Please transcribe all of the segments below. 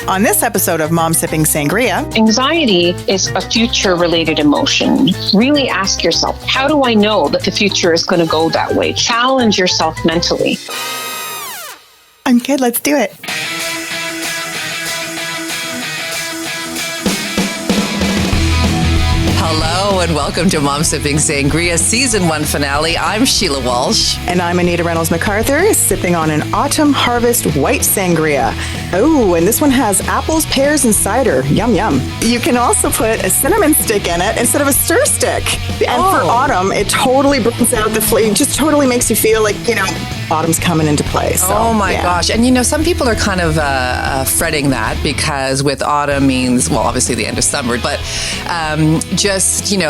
On this episode of Mom Sipping Sangria, anxiety is a future-related emotion. Really ask yourself, how do I know that the future is going to go that way? Challenge yourself mentally. I'm good. Let's do it. Hello and welcome to Mom Sipping Sangria Season 1 finale. I'm Sheila Walsh. And I'm Anita Reynolds-MacArthur, sipping on an autumn harvest white sangria. Oh, and this one has apples, pears, and cider. Yum, yum. You can also put a cinnamon stick in it instead of a stir stick. And for autumn, it totally brings out the flavor. It just totally makes you feel like, autumn's coming into play. So, oh my gosh. And some people are kind of fretting that because with autumn means, well, obviously the end of summer, but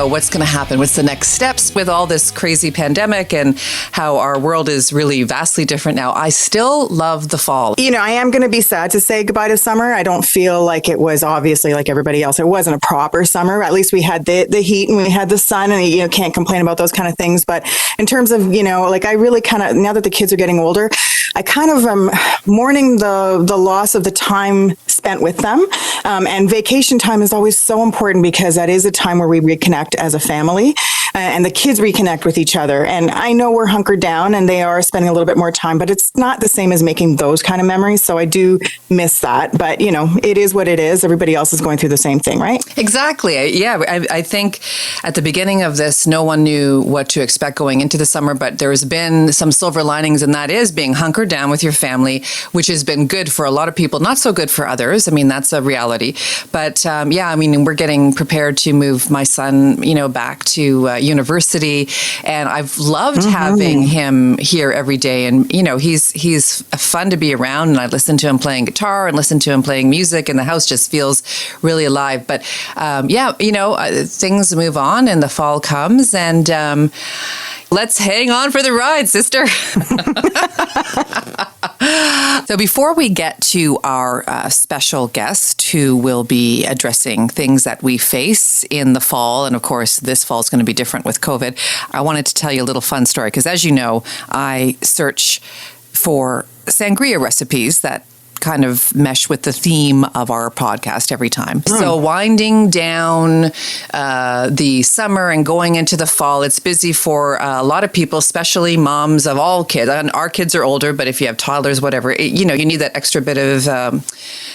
what's going to happen? What's the next steps with all this crazy pandemic and how our world is really vastly different now? I still love the fall. I am going to be sad to say goodbye to summer. I don't feel like it was obviously like everybody else. It wasn't a proper summer. At least we had the heat and we had the sun and can't complain about those kind of things. But in terms of, I really kind of, now that the kids are getting older, I kind of am mourning the loss of the time spent with them. And vacation time is always so important because that is a time where we reconnect as a family and the kids reconnect with each other. And I know we're hunkered down and they are spending a little bit more time, but it's not the same as making those kind of memories. So I do miss that. But, it is what it is. Everybody else is going through the same thing, right? Exactly. Yeah. I think at the beginning of this, no one knew what to expect going into the summer, but there's been some silver linings, and that is being hunkered down with your family, which has been good for a lot of people, not so good for others. I mean, that's a reality. But we're getting prepared to move my son, back to university, and I've loved having him here every day. And, he's fun to be around, and I listen to him playing guitar and listen to him playing music, and the house just feels really alive. But things move on and the fall comes, and let's hang on for the ride, sister. So before we get to our special guest who will be addressing things that we face in the fall, and of course this fall is going to be different with COVID, I wanted to tell you a little fun story because, as you know, I search for sangria recipes that kind of mesh with the theme of our podcast every time. So winding down the summer and going into the fall, it's busy for a lot of people, especially moms of all kids. And our kids are older, but if you have toddlers, whatever, you need that extra bit of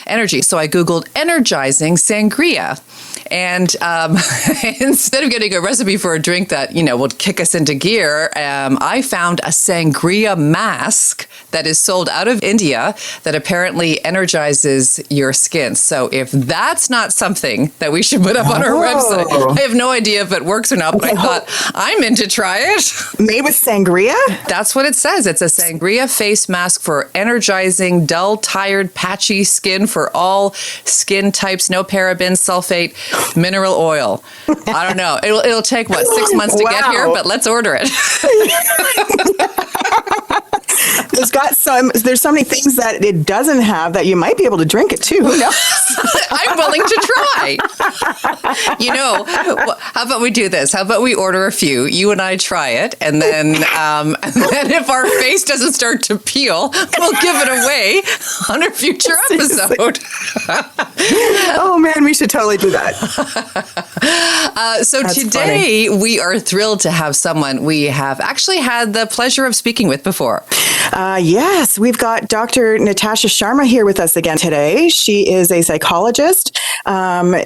energy. So I Googled energizing sangria. And instead of getting a recipe for a drink that, would kick us into gear, I found a sangria mask that is sold out of India that apparently energizes your skin. So if that's not something that we should put up on our website, I have no idea if it works or not, but I thought I'm in to try it. Made with sangria? That's what it says. It's a sangria face mask for energizing, dull, tired, patchy skin for all skin types, no parabens, sulfate, mineral oil. I don't know. It'll take, 6 months to get here, but let's order it. There's so many things that it doesn't have that you might be able to drink it too. Who knows? I'm willing to try. How about we do this? How about we order a few? You and I try it, and then if our face doesn't start to peel, we'll give it away on a future episode. Oh man, we should totally do that. So That's today funny. We are thrilled to have someone we have actually had the pleasure of speaking with before. Yes, we've got Dr. Natasha Sharma here with us again today. She is a psychologist.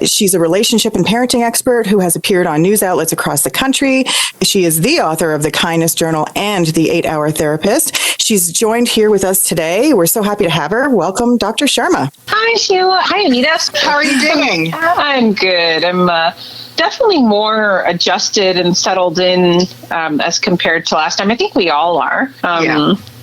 She's a relationship and parenting expert who has appeared on news outlets across the country. She is the author of the Kindness Journal and the 8-Hour Therapist. She's joined here with us today. We're so happy to have her. Welcome, Dr. Sharma. Hi, Sheila. Hi, Anita. How are you doing? I'm good. I'm definitely more adjusted and settled in as compared to last time. I think we all are.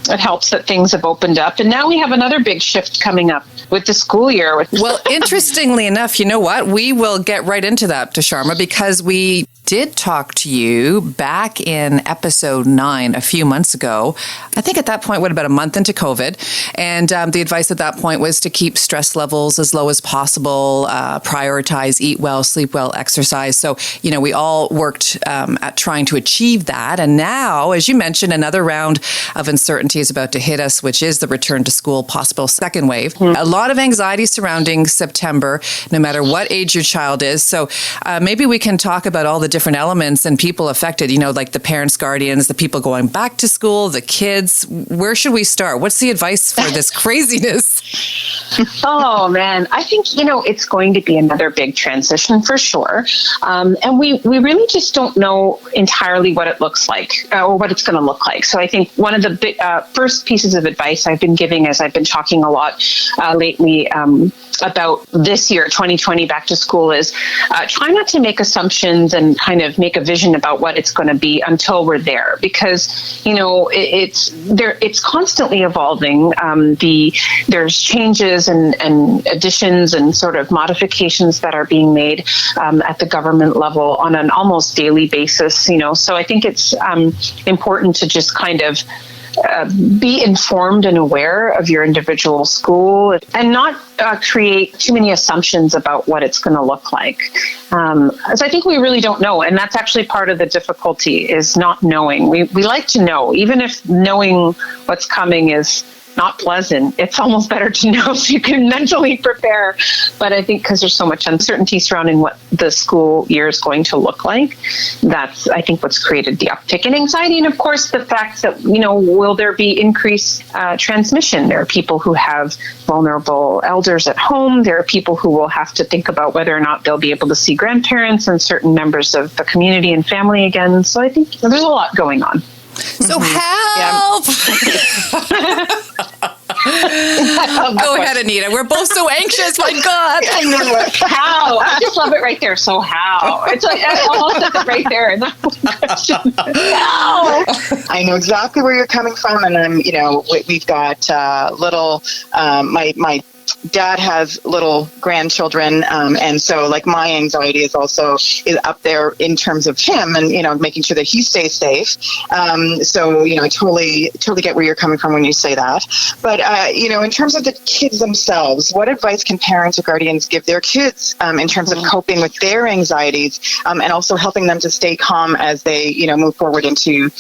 It helps that things have opened up. And now we have another big shift coming up with the school year. Well, interestingly enough, you know what? We will get right into that, Dr. Sharma, because we did talk to you back in episode 9 a few months ago. I think at that point, about a month into COVID. And the advice at that point was to keep stress levels as low as possible, prioritize, eat well, sleep well, exercise. So, we all worked at trying to achieve that. And now, as you mentioned, another round of uncertainty is about to hit us, which is the return to school, possible second wave. A lot of anxiety surrounding September, no matter what age your child is. So maybe we can talk about all the different elements and people affected, like the parents, guardians, the people going back to school, the kids. Where should we start? What's the advice for this craziness? Oh, man. I think, it's going to be another big transition for sure. And we really just don't know entirely what it looks like or what it's going to look like. So I think one of the big, first pieces of advice I've been giving, as I've been talking a lot lately about this year, 2020 back to school, is try not to make assumptions and kind of make a vision about what it's going to be until we're there, because it's constantly evolving. There's changes and additions and sort of modifications that are being made at the government level on an almost daily basis. So I think it's important to just kind of be informed and aware of your individual school and not create too many assumptions about what it's going to look like. So I think we really don't know. And that's actually part of the difficulty, is not knowing. We like to know, even if knowing what's coming is not pleasant. It's almost better to know so you can mentally prepare. But I think because there's so much uncertainty surrounding what the school year is going to look like, that's, I think, what's created the uptick in anxiety. And of course, the fact that, will there be increased transmission? There are people who have vulnerable elders at home. There are people who will have to think about whether or not they'll be able to see grandparents and certain members of the community and family again. So I think there's a lot going on. So help! Go ahead, Anita. We're both so anxious. My God. I know it. How? I just love it right there. So how? It's like I almost said it right there. How? I know exactly where you're coming from, and we've got little. My dad has little grandchildren, and so my anxiety is up there in terms of him, and making sure that he stays safe. So I totally get where you're coming from when you say that. But in terms of the kids themselves, what advice can parents or guardians give their kids in terms of coping with their anxieties, and also helping them to stay calm as they move forward into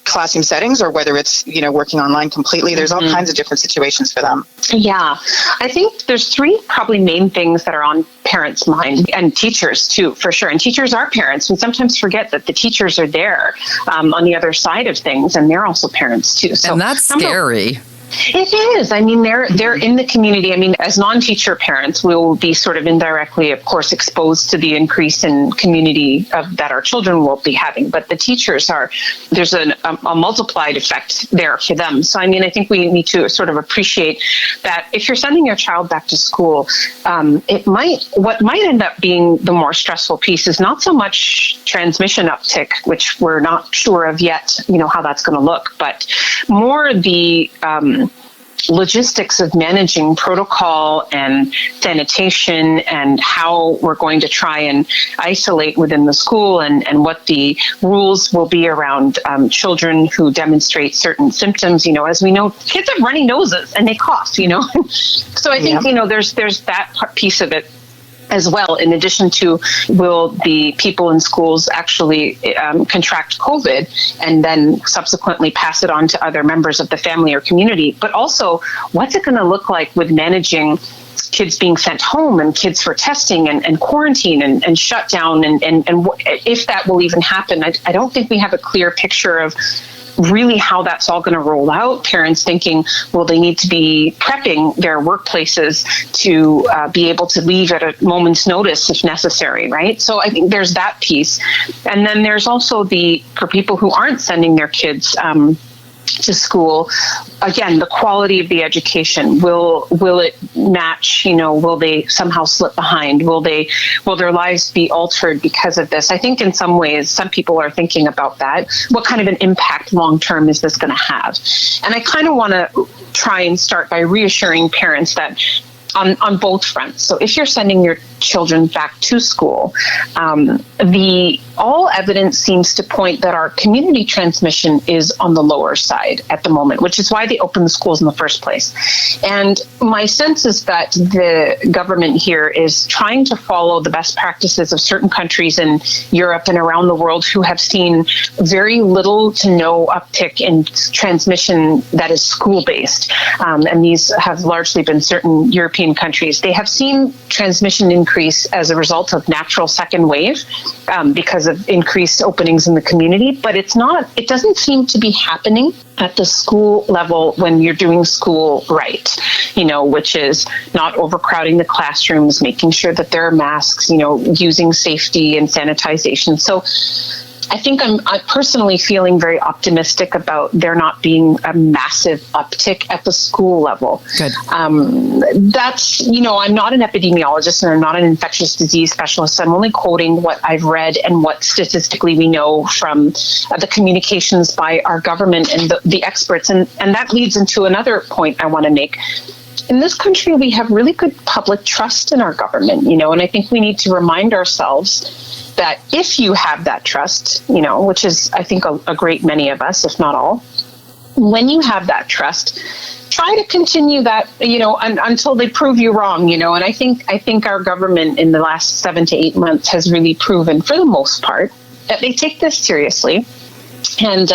classroom settings, or whether it's working online completely? There's all kinds of different situations for them. Yeah. I think there's 3 probably main things that are on parents' mind, and teachers too, for sure. And teachers are parents. We sometimes forget that the teachers are there on the other side of things, and they're also parents too. So, and that's scary. It is. I mean, they're in the community. I mean, as non-teacher parents, we will be sort of indirectly, of course, exposed to the increase in community that our children will be having. But the teachers there's a multiplied effect there for them. So, I mean, I think we need to sort of appreciate that if you're sending your child back to school, what might end up being the more stressful piece is not so much transmission uptick, which we're not sure of yet, how that's going to look, but more the logistics of managing protocol and sanitation and how we're going to try and isolate within the school, and what the rules will be around children who demonstrate certain symptoms. As we know, kids have runny noses and they cough, So I think, there's that piece of it as well, in addition to, will the people in schools actually contract COVID and then subsequently pass it on to other members of the family or community? But also, what's it going to look like with managing kids being sent home and kids for testing and quarantine and shutdown, and if that will even happen? I don't think we have a clear picture of really how that's all going to roll out. Parents thinking, well, they need to be prepping their workplaces to be able to leave at a moment's notice if necessary, right? So I think there's that piece. And then there's also for people who aren't sending their kids to school, again, the quality of the education, will it match? Will they somehow slip behind? Will their lives be altered because of this? I think in some ways, some people are thinking about that. What kind of an impact long-term is this going to have? And I kind of want to try and start by reassuring parents that on both fronts. So if you're sending your children back to school, the all evidence seems to point that our community transmission is on the lower side at the moment, which is why they opened the schools in the first place. And my sense is that the government here is trying to follow the best practices of certain countries in Europe and around the world who have seen very little to no uptick in transmission that is school-based. And these have largely been certain European countries. They have seen transmission increase as a result of natural second wave because of increased openings in the community, but it doesn't seem to be happening at the school level when you're doing school right, which is not overcrowding the classrooms, making sure that there are masks, using safety and sanitization. So I think I'm personally feeling very optimistic about there not being a massive uptick at the school level. Good. That's, I'm not an epidemiologist and I'm not an infectious disease specialist. I'm only quoting what I've read and what statistically we know from the communications by our government and the experts. And that leads into another point I want to make. In this country, we have really good public trust in our government, and I think we need to remind ourselves that if you have that trust, which is, I think, a great many of us, if not all, when you have that trust, try to continue that, until they prove you wrong, and I think our government in the last 7 to 8 months has really proven, for the most part, that they take this seriously. And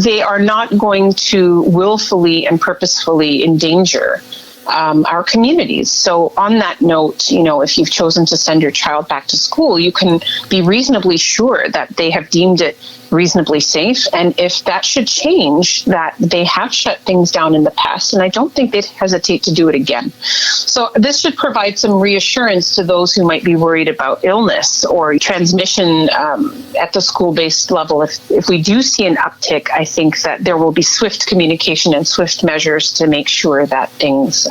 they are not going to willfully and purposefully endanger our communities. So on that note, if you've chosen to send your child back to school, you can be reasonably sure that they have deemed it reasonably safe. And if that should change, that they have shut things down in the past, and I don't think they'd hesitate to do it again. So this should provide some reassurance to those who might be worried about illness or transmission at the school-based level. If we do see an uptick, I think that there will be swift communication and swift measures to make sure that things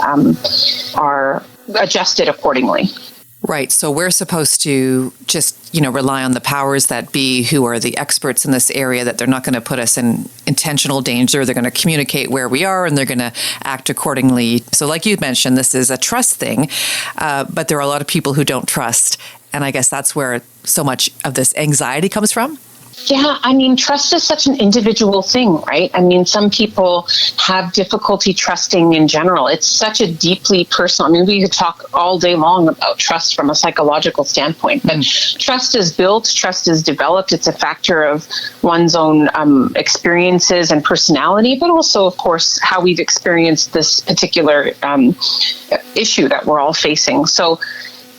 are adjusted accordingly. Right. So we're supposed to just, rely on the powers that be who are the experts in this area, that they're not going to put us in intentional danger. They're going to communicate where we are and they're going to act accordingly. So like you mentioned, this is a trust thing, but there are a lot of people who don't trust. And I guess that's where so much of this anxiety comes from. Yeah, trust is such an individual thing, right? Some people have difficulty trusting in general. It's such a deeply personal, we could talk all day long about trust from a psychological standpoint, but trust is built, trust is developed. It's a factor of one's own experiences and personality, but also, of course, how we've experienced this particular issue that we're all facing. So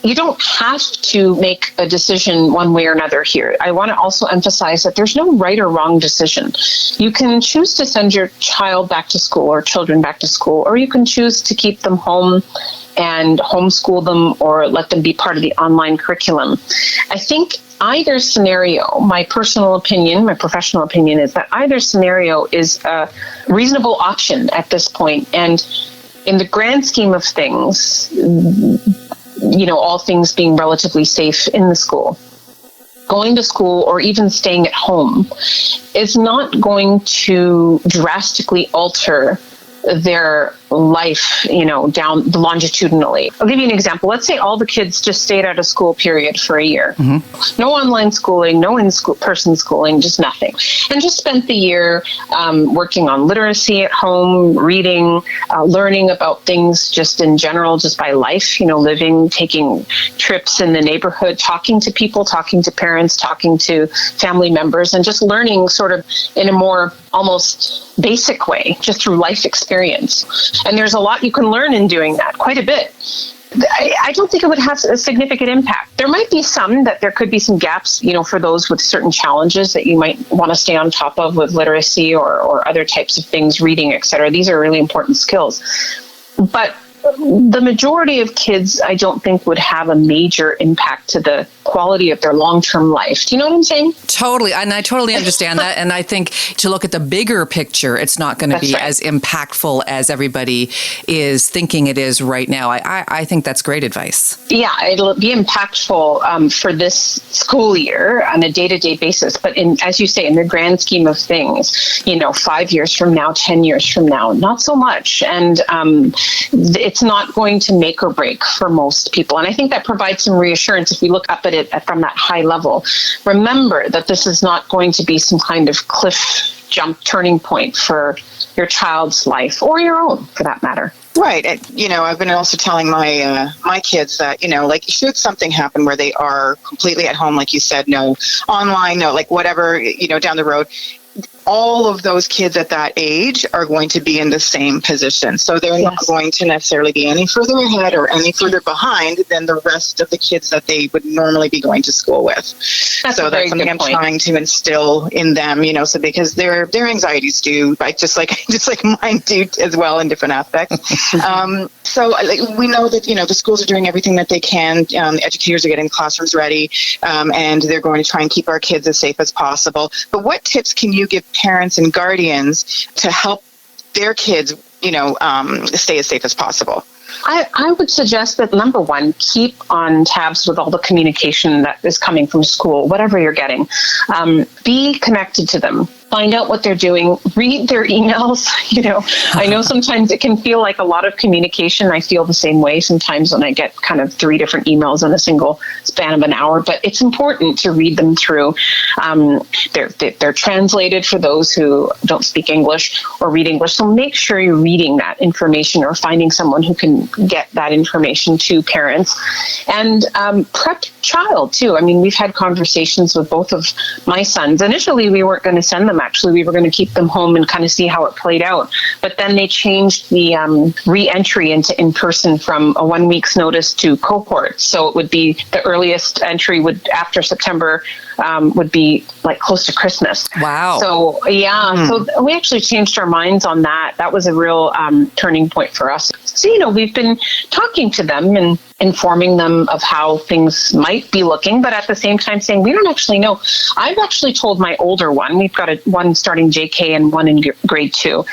you don't have to make a decision one way or another here. I want to also emphasize that there's no right or wrong decision. You can choose to send your child back to school or children back to school, or you can choose to keep them home and homeschool them or let them be part of the online curriculum. I think either scenario, my personal opinion, my professional opinion, is that either scenario is a reasonable option at this point. And in the grand scheme of things, all things being relatively safe in the school, going to school or even staying at home is not going to drastically alter their life, down longitudinally. I'll give you an example. Let's say all the kids just stayed out of school period for a year. Mm-hmm. No online schooling, no in-person schooling, just nothing. And just spent the year working on literacy at home, reading, learning about things just in general, just by life, living, taking trips in the neighborhood, talking to people, talking to parents, talking to family members, and just learning sort of in a more almost basic way, just through life experience. And there's a lot you can learn in doing that, quite a bit. I don't think it would have a significant impact. There might be some that there could be some gaps, for those with certain challenges that you might want to stay on top of with literacy or other types of things, reading, et cetera. These are really important skills. But the majority of kids, I don't think, would have a major impact to the quality of their long-term life. Do you know what I'm saying? Totally. And I totally understand that. And I think to look at the bigger picture, it's not going to be as impactful as everybody is thinking it is right now. I think that's great advice. Yeah, it'll be impactful for this school year on a day-to-day basis. But as you say, in the grand scheme of things, 5 years from now, 10 years from now, not so much. And it's not going to make or break for most people. And I think that provides some reassurance if we look up at it from that high level. Remember that this is not going to be some kind of cliff jump turning point for your child's life or your own, for that matter. Right. And, I've been also telling my kids that, like, should something happen where they are completely at home, like you said, no online, no, like whatever, down the road, all of those kids at that age are going to be in the same position. So they're not going to necessarily be any further ahead or any further behind than the rest of the kids that they would normally be going to school with. That's something I'm trying to instill in them, so because their anxieties do, just like mine do as well in different aspects. So we know that, the schools are doing everything that they can. The educators are getting classrooms ready, and they're going to try and keep our kids as safe as possible. But what tips can you give parents and guardians to help their kids, stay as safe as possible? I would suggest that, number one, keep on tabs with all the communication that is coming from school, whatever you're getting. Be connected to them. Find out what they're doing, read their emails. I know sometimes it can feel like a lot of communication. I feel the same way sometimes when I get kind of 3 different emails in a single span of an hour, but it's important to read them through. They're translated for those who don't speak English or read English. So make sure you're reading that information or finding someone who can get that information to parents. And prep child too. I mean, we've had conversations with both of my sons. Initially, we weren't going to send them. Actually, we were going to keep them home and kind of see how it played out. But then they changed the re-entry into in-person from a 1 week's notice to cohort. So it would be the earliest entry would after September would be like close to Christmas. Wow. So so we actually changed our minds on that. That was a real turning point for us. So, we've been talking to them and informing them of how things might be looking, but at the same time saying, we don't actually know. I've actually told my older one, we've got one starting JK and one in grade 2.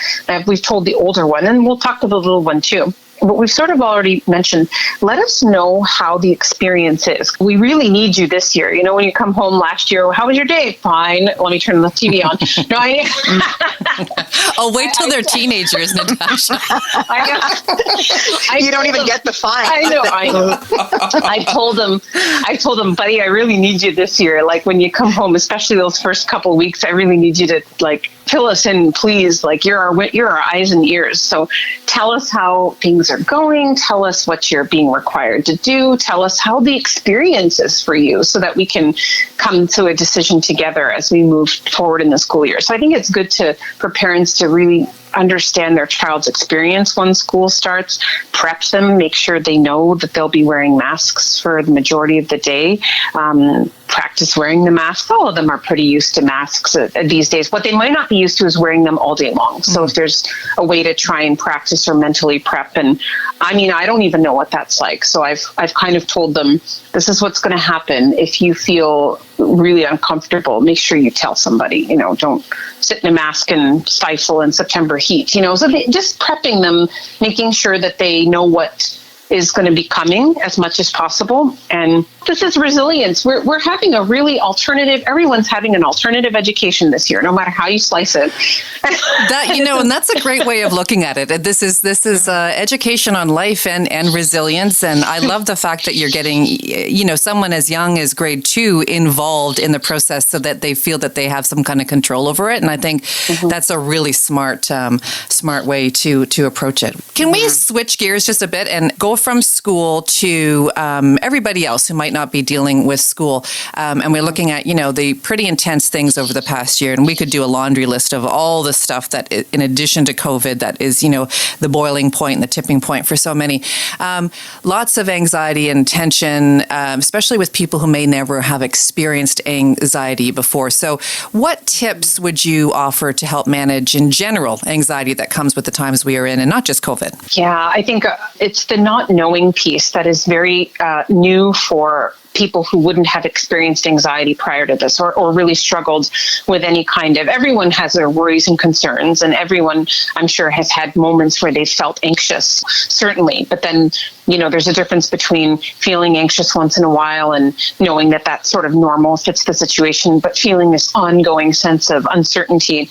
We've told the older one, and we'll talk to the little one too. But we've sort of already mentioned, let us know how the experience is. We really need you this year. When you come home last year, how was your day? Fine. Let me turn the TV on. Oh, wait till they're teenagers, Natasha. You don't even get the fine. I know. I told them, buddy, I really need you this year. Like when you come home, especially those first couple weeks, I really need you to fill us in, please. Like you're our eyes and ears. So tell us how things are going. Tell us what you're being required to do. Tell us how the experience is for you so that we can come to a decision together as we move forward in the school year. So I think it's good for parents to really understand their child's experience when school starts, prep them, make sure they know that they'll be wearing masks for the majority of the day. Practice wearing the masks. All of them are pretty used to masks these days. What they might not be used to is wearing them all day long. So if there's a way to try and practice or mentally prep, and I don't even know what that's like. So I've kind of told them, this is what's going to happen. If you feel really uncomfortable, make sure you tell somebody, don't sit in a mask and stifle in September heat, so just prepping them, making sure that they know what is going to be coming as much as possible. And this is resilience. We're having a really everyone's having an alternative education this year, no matter how you slice it. And that's a great way of looking at it. This is education on life and resilience. And I love the fact that you're getting, someone as young as grade 2 involved in the process so that they feel that they have some kind of control over it. And I think that's a really smart way to approach it. Can we switch gears just a bit and go from school to everybody else who might not be dealing with school? And we're looking at, the pretty intense things over the past year. And we could do a laundry list of all the stuff that, in addition to COVID, that is, the boiling point and the tipping point for so many. Lots of anxiety and tension, especially with people who may never have experienced anxiety before. So what tips would you offer to help manage, in general, anxiety that comes with the times we are in, and not just COVID? Yeah, I think it's the not knowing piece that is very new for people who wouldn't have experienced anxiety prior to this or really struggled with any kind of, everyone has their worries and concerns, and everyone, I'm sure, has had moments where they felt anxious, certainly. But then, there's a difference between feeling anxious once in a while and knowing that that's sort of normal, fits the situation, but feeling this ongoing sense of uncertainty,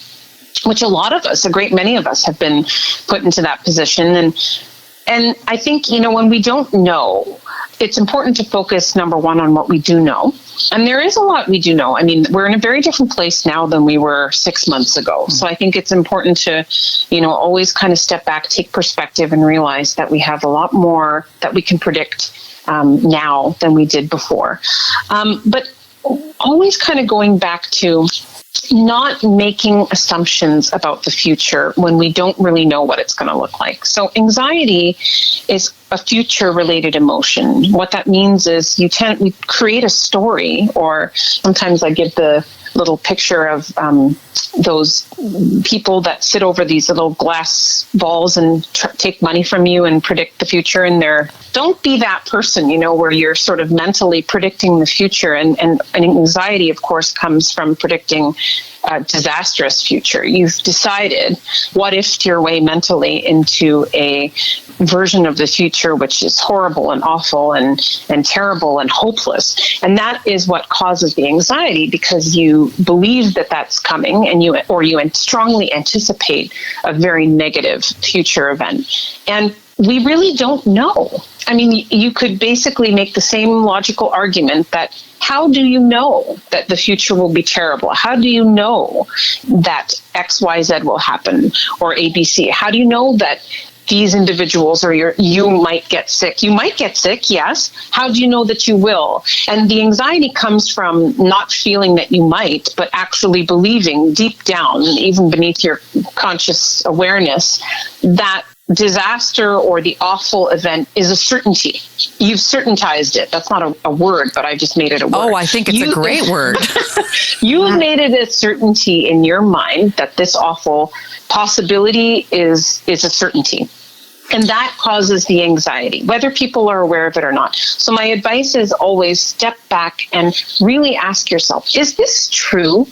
which a lot of us, a great many of us, have been put into that position. And I think, when we don't know, it's important to focus, number one, on what we do know. And there is a lot we do know. I mean, we're in a very different place now than we were 6 months ago. So I think it's important to, always kind of step back, take perspective, and realize that we have a lot more that we can predict now than we did before. But always kind of going back to not making assumptions about the future when we don't really know what it's going to look like. So anxiety is a future-related emotion. What that means is we create a story, or sometimes I give the little picture of those people that sit over these little glass balls and take money from you and predict the future. And don't be that person, where you're sort of mentally predicting the future. And anxiety, of course, comes from predicting a disastrous future. You've decided, what if your way mentally into a version of the future which is horrible and awful and terrible and hopeless. And that is what causes the anxiety, because you believe that that's coming, and you strongly anticipate a very negative future event. And we really don't know. I mean, you could basically make the same logical argument that, how do you know that the future will be terrible? How do you know that XYZ will happen, or ABC? How do you know that these individuals or you might get sick? You might get sick, yes. How do you know that you will? And the anxiety comes from not feeling that you might, but actually believing deep down, even beneath your conscious awareness, that disaster or the awful event is a certainty. You've certaintized it. That's not a word, but I just made it a word. Oh, I think it's a great word. You've made it a certainty in your mind that this awful possibility is a certainty. And that causes the anxiety, whether people are aware of it or not. So my advice is always step back and really ask yourself, is this true?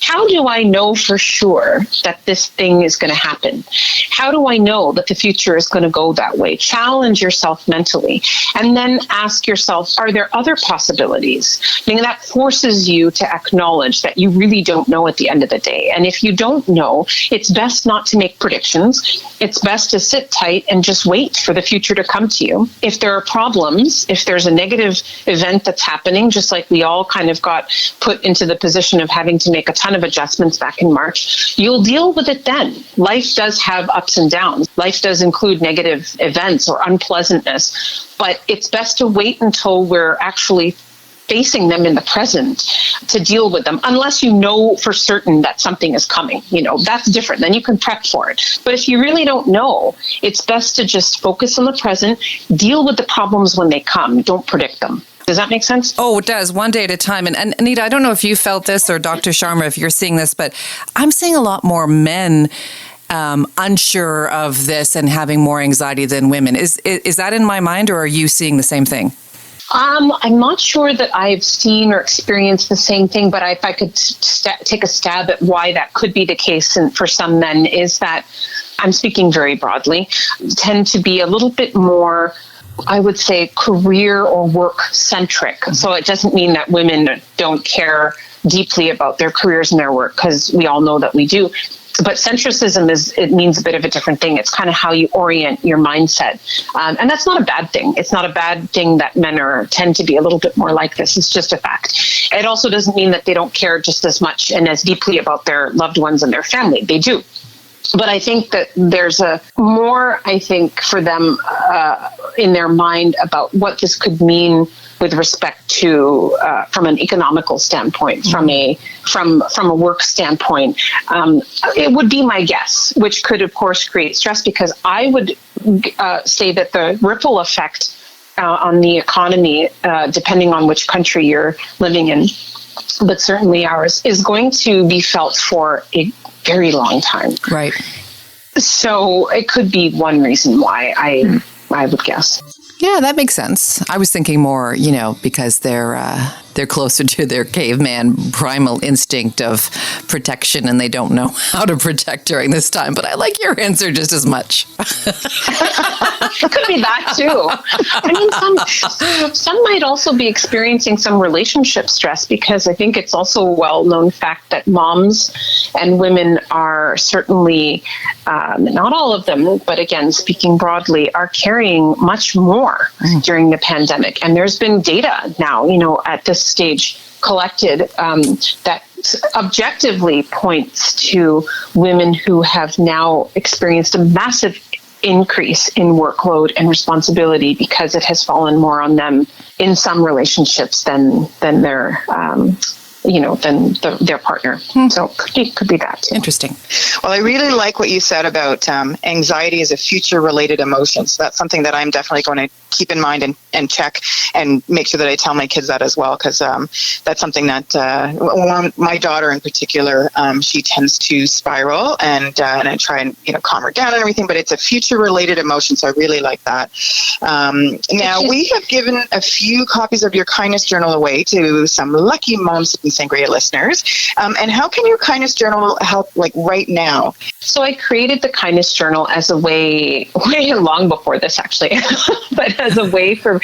How do I know for sure that this thing is going to happen? How do I know that the future is going to go that way? Challenge yourself mentally, and then ask yourself, are there other possibilities? I mean, that forces you to acknowledge that you really don't know at the end of the day. And if you don't know, it's best not to make predictions. It's best to sit tight and just wait for the future to come to you. If there are problems, if there's a negative event that's happening, just like we all kind of got put into the position of having to make a ton of adjustments back in March, you'll deal with it then. Life does have ups and downs. Life does include negative events or unpleasantness, but it's best to wait until we're actually facing them in the present to deal with them, unless you know for certain that something is coming. That's different. Then you can prep for it. But if you really don't know, it's best to just focus on the present, deal with the problems when they come, don't predict them. Does that make sense? Oh, it does. One day at a time. And Anita, I don't know if you felt this, or Dr. Sharma, if you're seeing this, but I'm seeing a lot more men unsure of this and having more anxiety than women. Is that in my mind, or are you seeing the same thing? I'm not sure that I've seen or experienced the same thing, but if I could take a stab at why that could be the case for some men, is that, I'm speaking very broadly, tend to be a little bit more, I would say, career or work centric. So it doesn't mean that women don't care deeply about their careers and their work, because we all know that we do. But centricism means a bit of a different thing. It's kind of how you orient your mindset. And that's not a bad thing. It's not a bad thing that men tend to be a little bit more like this. It's just a fact. It also doesn't mean that they don't care just as much and as deeply about their loved ones and their family. They do. But I think that there's more, for them in their mind about what this could mean with respect to, from an economical standpoint, from a work standpoint. It would be my guess, which could, of course, create stress, because I would say that the ripple effect on the economy, depending on which country you're living in, but certainly ours, is going to be felt for a very long time. Right. So it could be one reason why, I would guess. Yeah, that makes sense. I was thinking more, because they're they're closer to their caveman primal instinct of protection and they don't know how to protect during this time. But I like your answer just as much. It could be that too. I mean, some might also be experiencing some relationship stress, because I think it's also a well-known fact that moms and women are certainly, not all of them, but again, speaking broadly, are carrying much more during the pandemic. And there's been data now, at this stage collected that objectively points to women who have now experienced a massive increase in workload and responsibility because it has fallen more on them in some relationships than their their partner. So could be that too. Interesting. Well, I really like what you said about anxiety as a future-related emotion. So that's something that I'm definitely going to keep in mind and check and make sure that I tell my kids that as well, because that's something that my daughter in particular, she tends to spiral, and I try and calm her down and everything, but it's a future-related emotion, so I really like that. Now, we have given a few copies of your Kindness Journal away to some lucky Moms and Sangria listeners. And how can your Kindness Journal help, right now? So I created the Kindness Journal as a way long before this, actually, but as a way for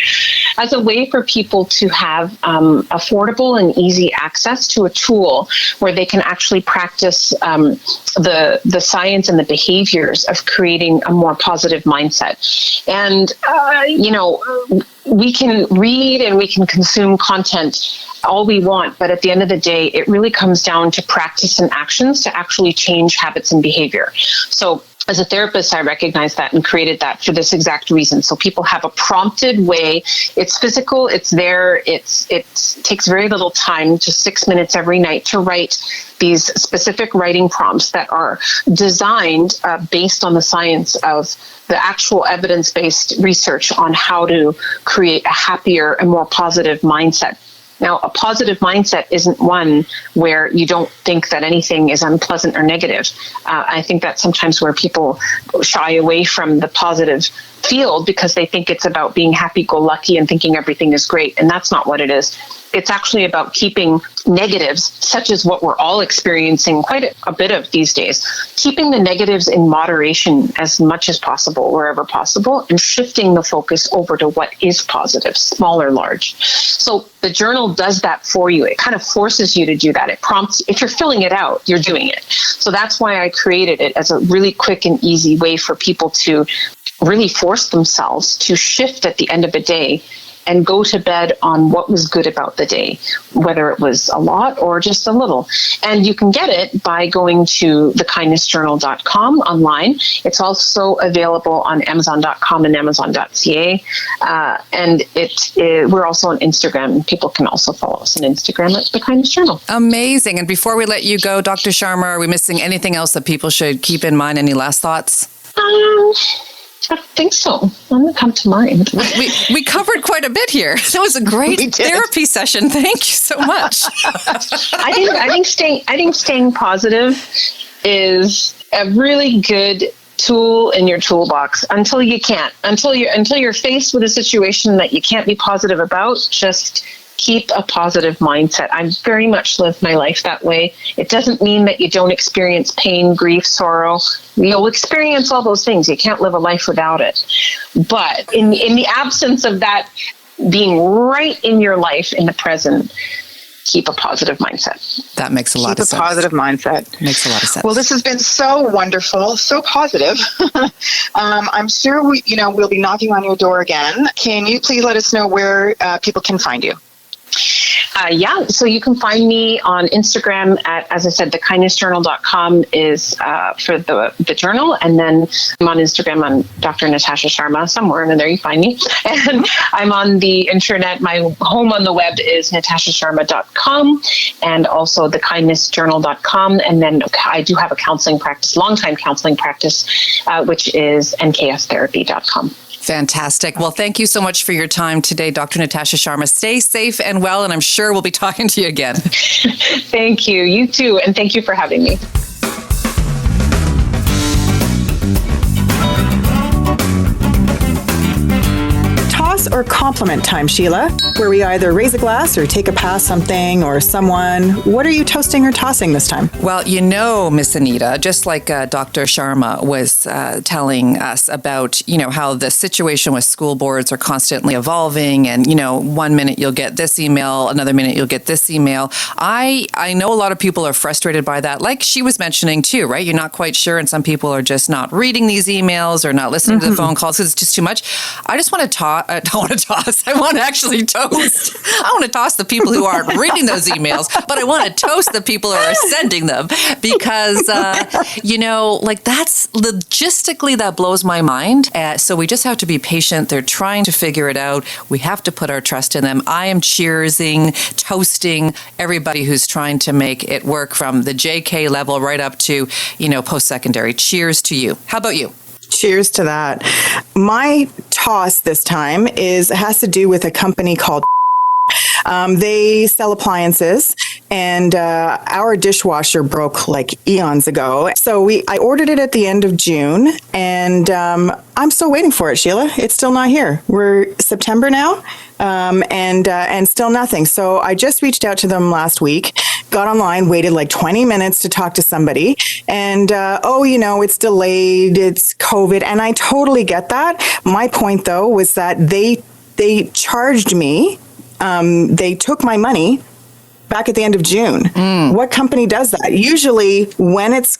people to have affordable and easy access to a tool where they can actually practice the science and the behaviors of creating a more positive mindset. And we can read and we can consume content all we want, but at the end of the day, it really comes down to practice and actions to actually change habits and behavior. So as a therapist, I recognize that and created that for this exact reason. So people have a prompted way. It's physical, it's there, it takes very little time, just 6 minutes every night, to write these specific writing prompts that are designed based on the science of the actual evidence-based research on how to create a happier and more positive mindset. Now, a positive mindset isn't one where you don't think that anything is unpleasant or negative. I think that's sometimes where people shy away from the positive field because they think it's about being happy-go-lucky and thinking everything is great, and that's not what it is. It's actually about keeping negatives, such as what we're all experiencing quite a bit of these days, keeping the negatives in moderation as much as possible, wherever possible, and shifting the focus over to what is positive, small or large. So the journal does that for you. It kind of forces you to do that. It prompts, if you're filling it out, you're doing it. So that's why I created it as a really quick and easy way for people to really force themselves to shift at the end of the day and go to bed on what was good about the day, whether it was a lot or just a little. And you can get it by going to thekindnessjournal.com online. It's also available on Amazon.com and Amazon.ca. And we're also on Instagram. People can also follow us on Instagram at The Kindness Journal. Amazing. And before we let you go, Dr. Sharma, are we missing anything else that people should keep in mind? Any last thoughts? I don't think so. None that come to mind. We covered quite a bit here. It was a great therapy session. Thank you so much. I think staying positive is a really good tool in your toolbox until you're faced with a situation that you can't be positive about. Just keep a positive mindset. I very much live my life that way. It doesn't mean that you don't experience pain, grief, sorrow. You'll experience all those things. You can't live a life without it. But in the absence of that being right in your life in the present, keep a positive mindset. That makes a lot of sense. Keep a positive mindset. Makes a lot of sense. Well, this has been so wonderful, so positive. I'm sure we'll be knocking on your door again. Can you please let us know where people can find you? So you can find me on Instagram at, as I said, thekindnessjournal.com is for the journal. And then I'm on Instagram on Dr. Natasha Sharma, somewhere in there you find me. And I'm on the internet. My home on the web is natashasharma.com and also thekindnessjournal.com. And then I do have a counseling practice, long-time counseling practice, which is nksTherapy.com. Fantastic. Well, thank you so much for your time today, Dr. Natasha Sharma. Stay safe and well, and I'm sure we'll be talking to you again. Thank you. You too. And thank you for having me. Toss or compliment time, Sheila, where we either raise a glass or take a pass something or someone. What are you toasting or tossing this time? Well, Miss Anita, just like Dr. Sharma was telling us about, how the situation with school boards are constantly evolving and, 1 minute you'll get this email, another minute you'll get this email. I know a lot of people are frustrated by that, like she was mentioning too, right? You're not quite sure, and some people are just not reading these emails or not listening to the phone calls because it's just too much. I just want to toss. I want to actually toast. I want to toss the people who aren't reading those emails, but I want to toast the people who are sending them because, that's logistically that blows my mind. So we just have to be patient. They're trying to figure it out. We have to put our trust in them. I am cheersing, toasting everybody who's trying to make it work from the JK level right up to, post-secondary. Cheers to you. How about you? Cheers to that. My toss this time has to do with a company called they sell appliances, and our dishwasher broke like eons ago. So I ordered it at the end of June, and I'm still waiting for it, Sheila. It's still not here. We're September now, and still nothing. So I just reached out to them last week, got online, waited like 20 minutes to talk to somebody, and it's delayed, it's COVID, and I totally get that. My point, though, was that they charged me. They took my money back at the end of June. What company does that? Usually when it's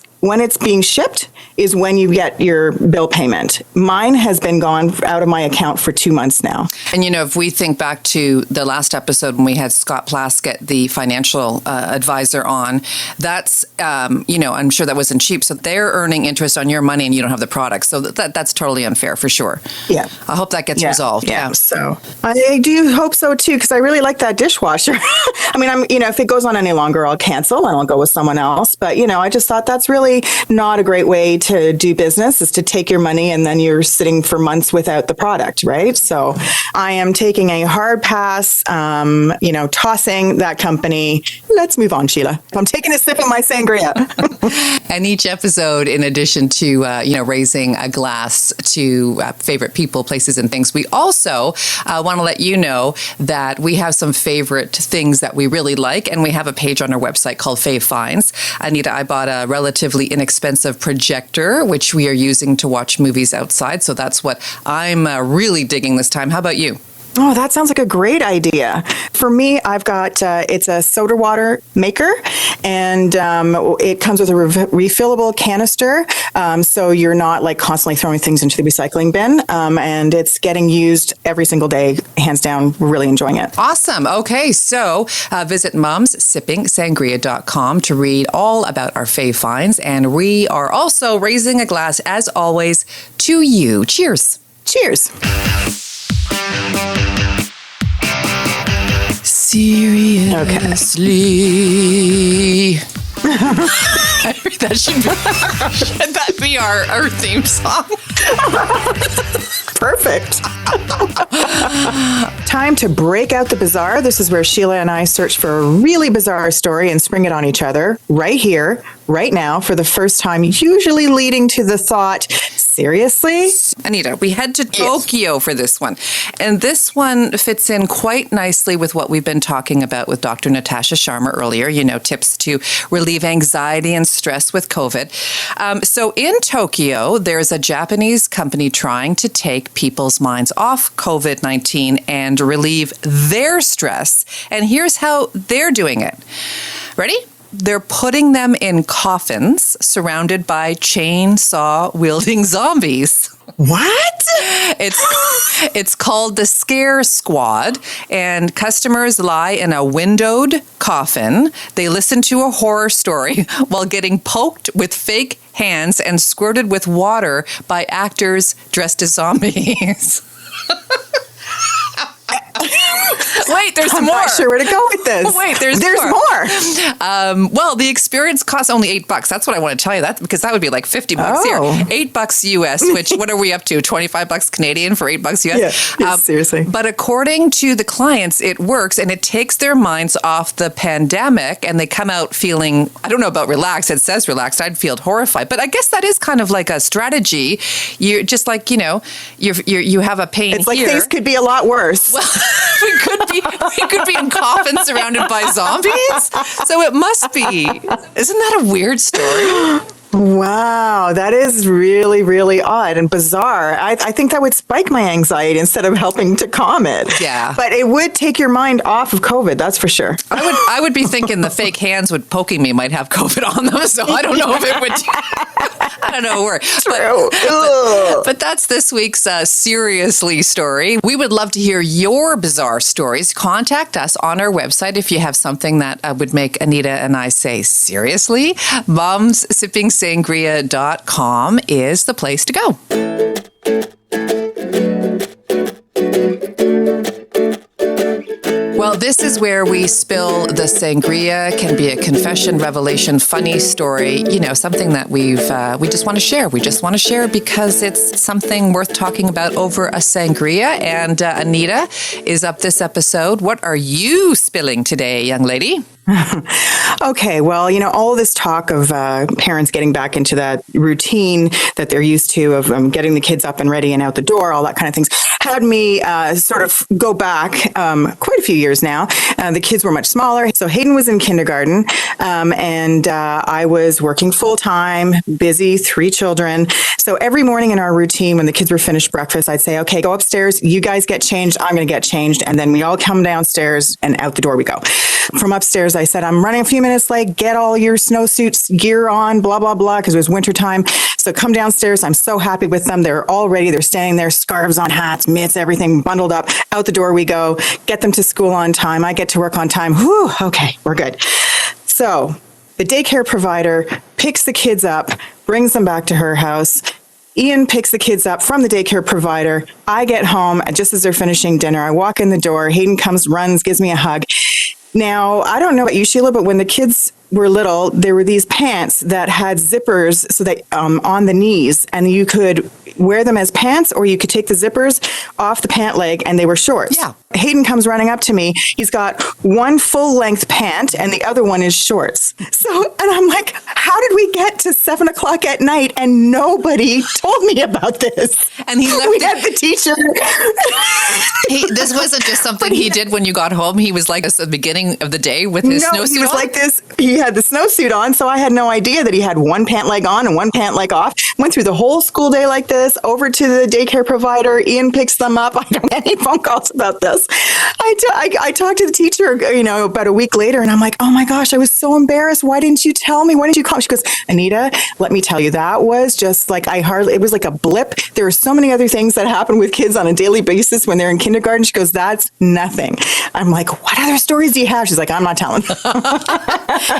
being shipped is when you get your bill payment. Mine has been gone out of my account for 2 months now. And, if we think back to the last episode when we had Scott Plaskett, the financial advisor on, that's, I'm sure that wasn't cheap. So they're earning interest on your money and you don't have the product. So that's totally unfair for sure. Yeah. I hope that gets resolved. Yeah. So I do hope so too, because I really like that dishwasher. I mean, if it goes on any longer, I'll cancel and I'll go with someone else. But, I just thought that's really not a great way to do business, is to take your money and then you're sitting for months without the product, right? So I am taking a hard pass, tossing that company. Let's move on, Sheila. I'm taking a sip of my sangria. And each episode, in addition to, raising a glass to favorite people, places, and things, we also want to let you know that we have some favorite things that we really like, and we have a page on our website called Fave Finds. Anita, I bought a relatively inexpensive projector, which we are using to watch movies outside. So that's what I'm really digging this time. How about you? Oh, that sounds like a great idea. For me, I've got, it's a soda water maker, and it comes with a refillable canister, so you're not like constantly throwing things into the recycling bin, and it's getting used every single day, hands down, really enjoying it. Awesome. Okay, so visit momssipping.sangria.com to read all about our fave finds, and we are also raising a glass, as always, to you. Cheers. Cheers. Seriously. Okay. Should that be our theme song? Perfect. Time to break out the bizarre. This is where Sheila and I search for a really bizarre story and spring it on each other right here, right now, for the first time, usually leading to the thought, seriously? Anita, we head to Tokyo for this one. And this one fits in quite nicely with what we've been talking about with Dr. Natasha Sharma earlier, tips to relieve anxiety and stress with COVID. So in Tokyo, there's a Japanese company trying to take people's minds off COVID-19 and relieve their stress. And here's how they're doing it. Ready? They're putting them in coffins surrounded by chainsaw-wielding zombies. What? It's called the Scare Squad, and customers lie in a windowed coffin. They listen to a horror story while getting poked with fake hands and squirted with water by actors dressed as zombies. Wait, there's I'm more. not sure where to go with this. Wait, there's more. Well, the experience costs only $8. That's what I want to tell you. That because that would be like $50 here. $8 US, which what are we up to? $25 Canadian for $8 US. Yeah, seriously. But according to the clients, it works and it takes their minds off the pandemic, and they come out feeling, I don't know about relaxed. It says relaxed. I'd feel horrified, but I guess that is kind of like a strategy. You're just like, you have a pain. It's like here. things could be a lot worse. Well, we could be in coffins surrounded by zombies. So it must be. Isn't that a weird story? Wow, that is really, really odd and bizarre. I think that would spike my anxiety instead of helping to calm it. Yeah. But it would take your mind off of COVID, that's for sure. I would be thinking the fake hands poking me might have COVID on them, so I don't know if it would. I don't know where. But that's this week's Seriously story. We would love to hear your bizarre stories. Contact us on our website if you have something that would make Anita and I say, seriously? momssipping.sangria.com is the place to go. Well, this is where we spill the sangria. Can be a confession, revelation, funny story. Something that we just want to share. We just want to share because it's something worth talking about over a sangria. And Anita is up this episode. What are you spilling today, young lady? Okay, well, all this talk of parents getting back into that routine that they're used to of getting the kids up and ready and out the door, all that kind of things, had me sort of go back quite a few years now. The kids were much smaller. So Hayden was in kindergarten and I was working full time, busy, 3 children. So every morning in our routine, when the kids were finished breakfast, I'd say, okay, go upstairs. You guys get changed. I'm going to get changed. And then we all come downstairs and out the door we go. From upstairs, I said, I'm running a few minutes late. Get all your snowsuits gear on, blah, blah, blah, because it was wintertime. So come downstairs. I'm so happy with them. They're all ready. They're standing there, scarves on, hats, mitts, everything bundled up. Out the door we go. Get them to school on time. I get to work on time. Whew, okay, we're good. So the daycare provider picks the kids up, brings them back to her house. Ian picks the kids up from the daycare provider. I get home just as they're finishing dinner. I walk in the door. Hayden comes, runs, gives me a hug. Now, I don't know about you, Sheila, but when the kids were little, there were these pants that had zippers so that on the knees, and you could wear them as pants, or you could take the zippers off the pant leg, and they were shorts. Yeah. Hayden comes running up to me. He's got one full-length pant, and the other one is shorts. So, and I'm like, how did we get to 7:00 at night, and nobody told me about this? And he left. We had the teacher. This wasn't just something he did when you got home. He was like this at the beginning of the day with his snowsuit he was on? like this. He had the snowsuit on, so I had no idea that he had one pant leg on and one pant leg off. Went through the whole school day like this, over to the daycare provider. Ian picks them up. I don't get any phone calls about this. I talked to the teacher, about a week later, and I'm like, oh my gosh, I was so embarrassed. Why didn't you tell me? Why didn't you call? She goes, Anita, let me tell you, that was just like, it was like a blip. There are so many other things that happen with kids on a daily basis when they're in kindergarten. She goes, that's nothing. I'm like, what other stories do you have? She's like, I'm not telling.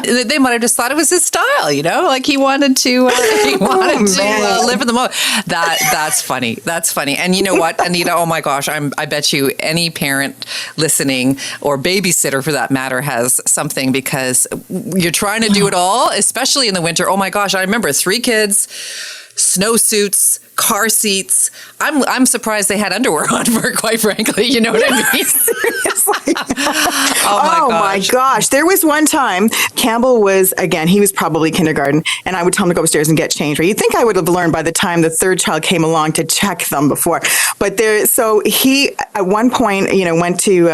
They might have just thought it was his style, like he wanted to live in the moment. That's funny. That's funny. And you know what, Anita? Oh my gosh, I bet you any parent listening or babysitter for that matter has something, because you're trying to do it all, especially in the winter. Oh my gosh, I remember 3 kids, snowsuits, car seats. I'm surprised they had underwear on, for quite frankly. You know what I mean? Seriously. Oh my gosh. There was one time Campbell was, again, he was probably kindergarten, and I would tell him to go upstairs and get changed. You'd think I would have learned by the time the 3rd child came along to check them before. But so he, at one point, went to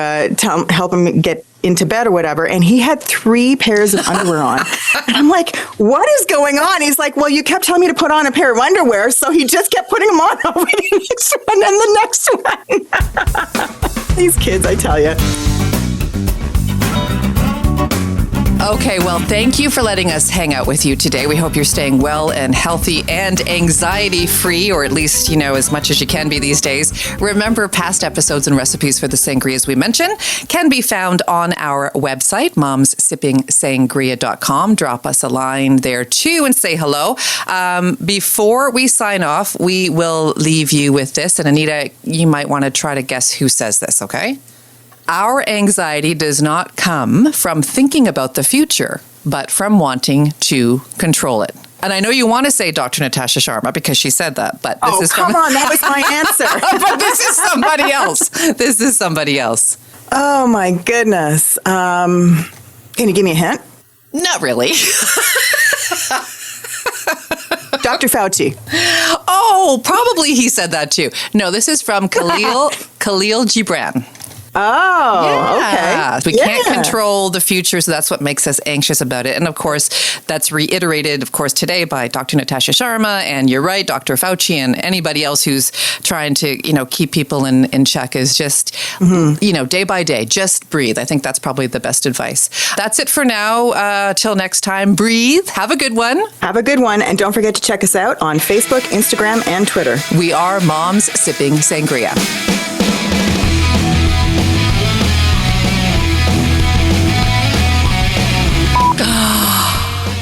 help him get into bed or whatever, and he had 3 pairs of underwear on. And I'm like, what is going on? He's like, well, you kept telling me to put on a pair of underwear, so he just kept putting them on over the next one and the next one. These kids, I tell you. Okay, well, thank you for letting us hang out with you today. We hope you're staying well and healthy and anxiety-free, or at least, as much as you can be these days. Remember, past episodes and recipes for the sangrias we mentioned can be found on our website, momssipping.sangria.com. Drop us a line there, too, and say hello. Before we sign off, we will leave you with this. And Anita, you might want to try to guess who says this, okay? Our anxiety does not come from thinking about the future, but from wanting to control it. And I know you want to say Dr. Natasha Sharma because she said that, but this is come on, that was my answer. but this is somebody else. This is somebody else. Oh my goodness. Can you give me a hint? Not really. Dr. Fauci. Oh, probably he said that too. No, this is from Khalil Gibran. Oh, okay. We can't control the future, so that's what makes us anxious about it. And of course, that's reiterated, of course, today by Dr. Natasha Sharma. And you're right, Dr. Fauci and anybody else who's trying to, keep people in check is just, day by day, just breathe. I think that's probably the best advice. That's it for now. Till next time, breathe. Have a good one. Have a good one. And don't forget to check us out on Facebook, Instagram, and Twitter. We are Moms Sipping Sangria.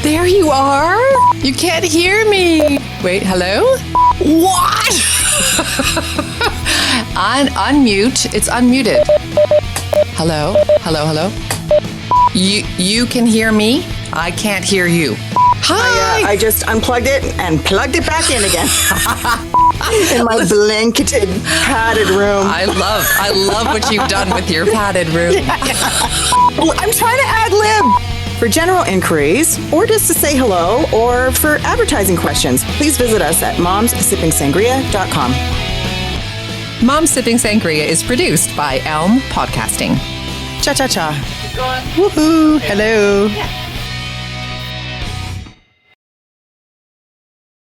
There you are. You can't hear me. Wait, hello? What? Unmute. It's unmuted. Hello? Hello? You can hear me? I can't hear you. Hi. I just unplugged it and plugged it back in again. In my blanketed, padded room. I love what you've done with your padded room. I'm trying to ad lib. For general inquiries, or just to say hello, or for advertising questions, please visit us at momssippingsangria.com. Mom Sipping Sangria is produced by Elm Podcasting. Cha-cha-cha. Woohoo! Hello.